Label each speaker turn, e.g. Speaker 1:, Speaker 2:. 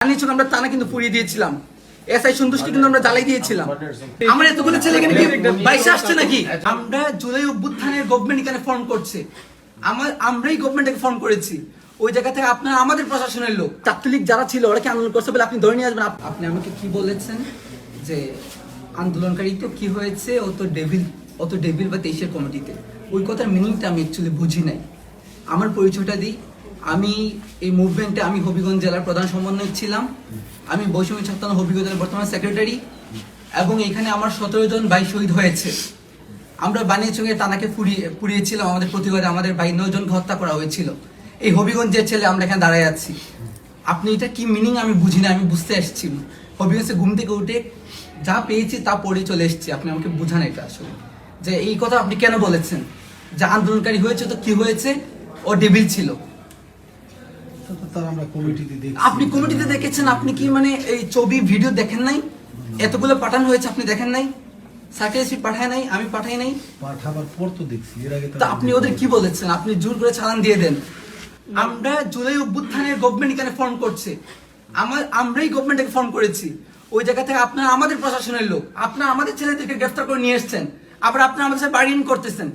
Speaker 1: আমরা টানা কিন্তু পুড়িয়ে দিয়েছিলাম। এসআই সন্তুষ্টি কিন্তু আমরা জ্বালাই দিয়েছিলাম। আমরা এতগুলো ছেলে এখানে কি বাইশে আসছে নাকি? আমরা জুলাই অভ্যুত্থানের গভর্নমেন্ট এখানে ফর্ম করছে, আমরাই গভর্নমেন্টকে ফর্ম করেছি। ওই জায়গা থেকে আপনারা আমাদের প্রশাসনের লোক, ছাত্রলীগ যারা ছিল ওরা কি আন্দোলন করছে বলে আপনি ধরে নিয়ে আসবেন? আপনি আমাকে কি বলেছেন যে আন্দোলনকারী তো কি হয়েছে, ও তো ডেভিল বা 23-এর কমিটিতে। ওই কথার মিনিংটা আমি অ্যাকচুয়ালি বুঝি নাই। আমার পরিচয়টা দিই, আমি এই মুভমেন্টে আমি হবিগঞ্জ জেলার প্রধান সমন্বয়ক ছিলাম। আমি বৈষম্য ছাত্র হবিগঞ্জ জেলার বর্তমান সেক্রেটারি, এবং এখানে আমার 17 জন ভাই শহীদ হয়েছে। আমরা বানিয়াচংয়ে টানাকে পুড়িয়েছিলাম, আমাদের প্রতিবাদে আমাদের ভাই 9 জনকে হত্যা করা হয়েছিল। এই হবিগঞ্জের ছেলে আমরা এখানে দাঁড়ায় আছি। আপনি এটা কি মিনিং আমি বুঝি না, আমি বুঝতে আসছি। হবিগঞ্জে ঘুম থেকে উঠে যা পেয়েছি তা পড়ে চলে এসেছি। আপনি আমাকে বুঝান এটা আসলে, যে এই কথা আপনি কেন বলেছেন যে আন্দোলনকারী হয়েছে তো কি হয়েছে, ও ডেভিল ছিল। আপনি কমিটিতে দেখেছেন, আপনি কি মানে এই ছবি ভিডিও দেখেন নাই? এতগুলো পাঠানো হয়েছে, আপনি দেখেন নাই? সার্কেল পাঠায় নাই, আমি পাঠাই নাই।
Speaker 2: পাঠাবার পর তো দেখছি, এর আগে
Speaker 1: তা আপনি ওদের কি বলেছেন? আপনি জোর করে চালান দিয়ে দেন। আমরা জুলাই অভ্যুত্থানের গভর্নমেন্ট এখানে ফর্ম করছে, আমরাই গভর্নমেন্টকে ফর্ম করেছি। ওই জায়গা থেকে আপনারা আমাদের প্রশাসনের লোক, আপনারা আমাদের ছেলেদেরকে গ্রেফতার করে নিয়ে এসছেন, আবার আপনারা আমাদের সাথে বার্গেনিং করতেছেন।